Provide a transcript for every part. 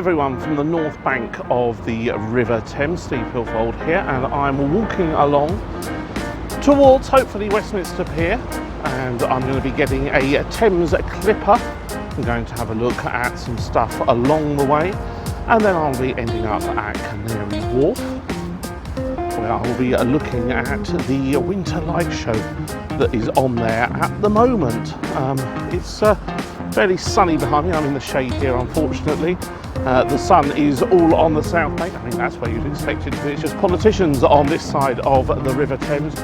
everyone from the north bank of the River Thames, Steve Hilfold here, and I'm walking along towards hopefully Westminster Pier, and I'm going to be getting a Thames Clipper. I'm going to have a look at some stuff along the way, and then I'll be ending up at Canary Wharf, where I'll be looking at the Winter Light show that is on there at the moment. It's fairly sunny behind me. I'm in the shade here, unfortunately. The sun is all on the south bank. I mean, that's where you'd expect it to be. It's just politicians on this side of the River Thames.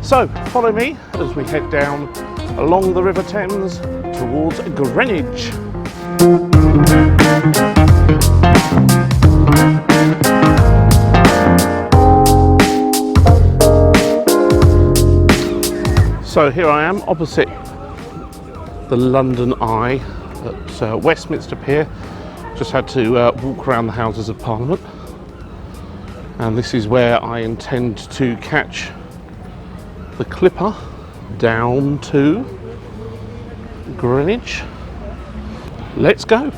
So follow me as we head down along the River Thames towards Greenwich. So here I am opposite the London Eye at Westminster Pier. Just had to walk around the Houses of Parliament, and this is where I intend to catch the Clipper down to Greenwich. Let's go.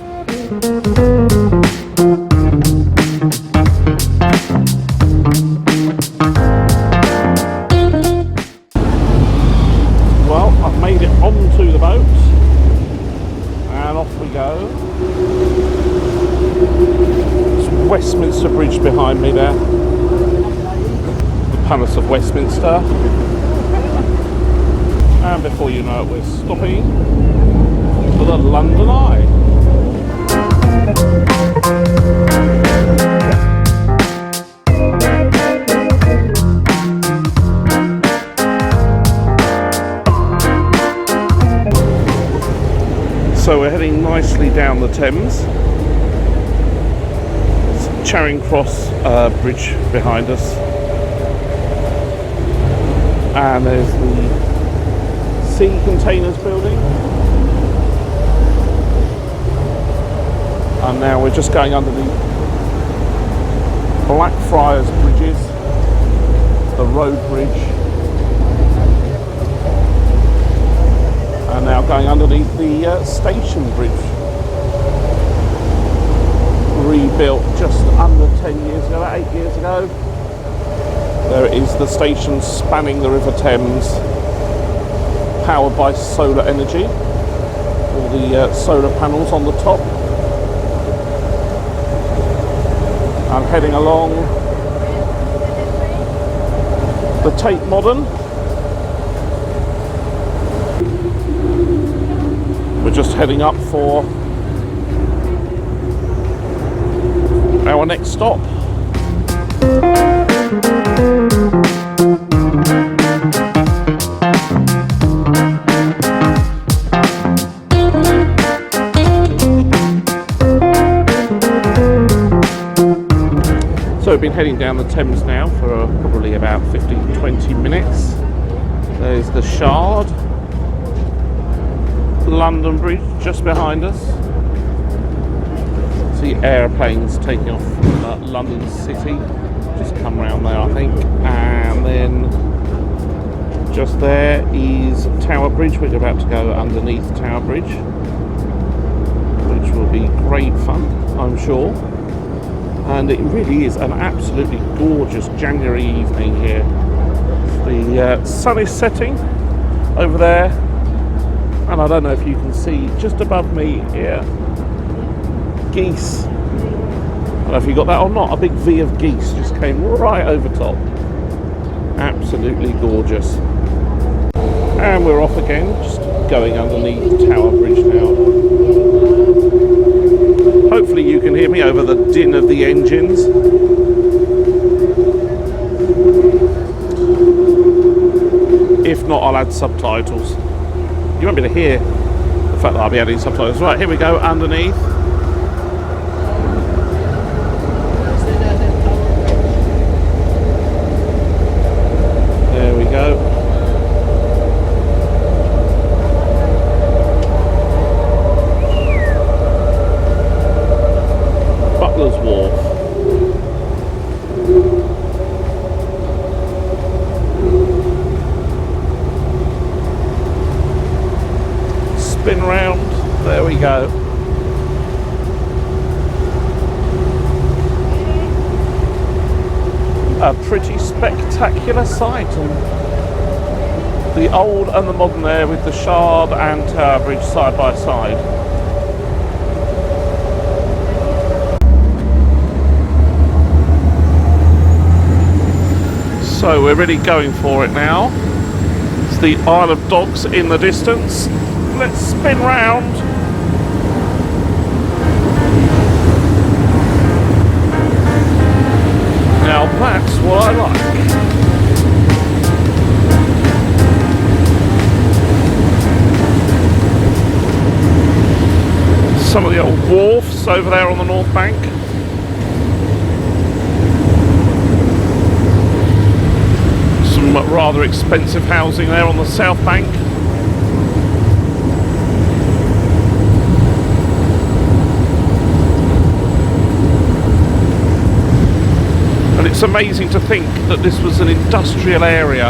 Well, I've made it onto the boat, and off we go. It's Westminster Bridge behind me there, the Palace of Westminster, and before you know it, we're stopping for the London Eye. So we're heading nicely down the Thames. It's Charing Cross Bridge behind us, and there's the Sea Containers building, and now we're just going under the Blackfriars bridges, the Road Bridge, and now going underneath the Station Bridge, rebuilt just under 10 years ago, about 8 years ago. There it is, the station spanning the River Thames, powered by solar energy, all the solar panels on the top. I'm heading along the Tate Modern. We're just heading up for our next stop. So we've been heading down the Thames now for probably about 15-20 minutes. There's the Shard, London Bridge just behind us. See airplanes taking off from London City, just come round there I think, and then just there is Tower Bridge. We're about to go underneath Tower Bridge, which will be great fun, I'm sure. And it really is an absolutely gorgeous January evening here. The sun is setting over there, and I don't know if you can see just above me here, geese. I don't know if you got that or not. A big V of geese just came right over top. Absolutely gorgeous. And we're off again, just going underneath Tower Bridge now. Hopefully you can hear me over the din of the engines. If not, I'll add subtitles. You won't be able to hear the fact that I'll be adding subtitles. Right, here we go, underneath. There we go. Butler's Wharf. Spin round, there we go. a pretty spectacular sight. And the old and the modern there with the Shard and Tower Bridge side by side. So we're really going for it now. It's the Isle of Dogs in the distance. Let's spin round. Now that's what I like. Some of the old wharfs over there on the north bank. Some rather expensive housing there on the south bank. And it's amazing to think that this was an industrial area.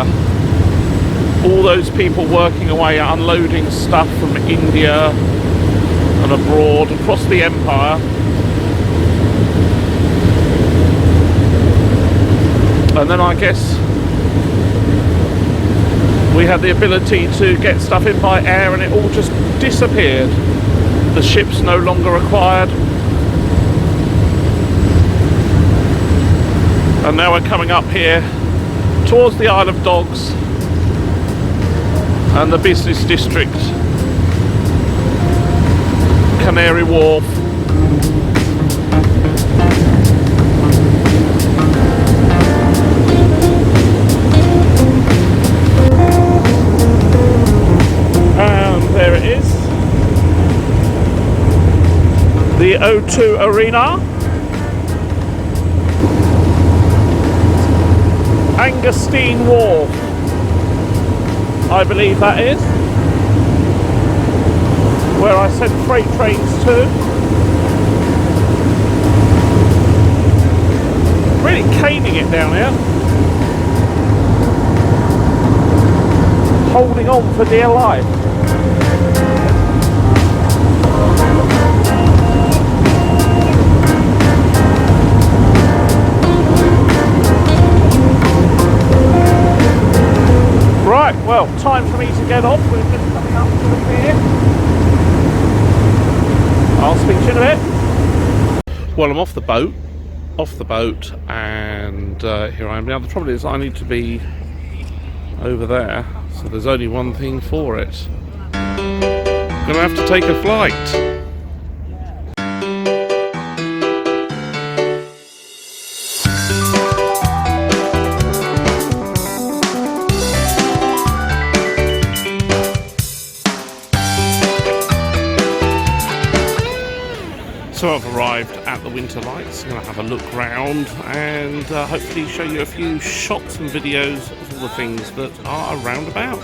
All those people working away, unloading stuff from India and abroad, across the empire. And then I guess we had the ability to get stuff in by air and it all just disappeared. The ships no longer required. And now we're coming up here towards the Isle of Dogs and the business district, Canary Wharf. And there it is, the O2 Arena. Angusteen Wharf, I believe that is, where I sent freight trains to. Really caning it down here. Holding on for dear life. Right, well, time for me to get off. We're just coming up to the pier. I'll speak to you in a bit. Well, I'm off the boat, and here I am now. The trouble is I need to be over there, so there's only one thing for it. I'm gonna have to take a flight. So I've arrived at the Winter Lights. I'm going to have a look round and hopefully show you a few shots and videos of all the things that are around about.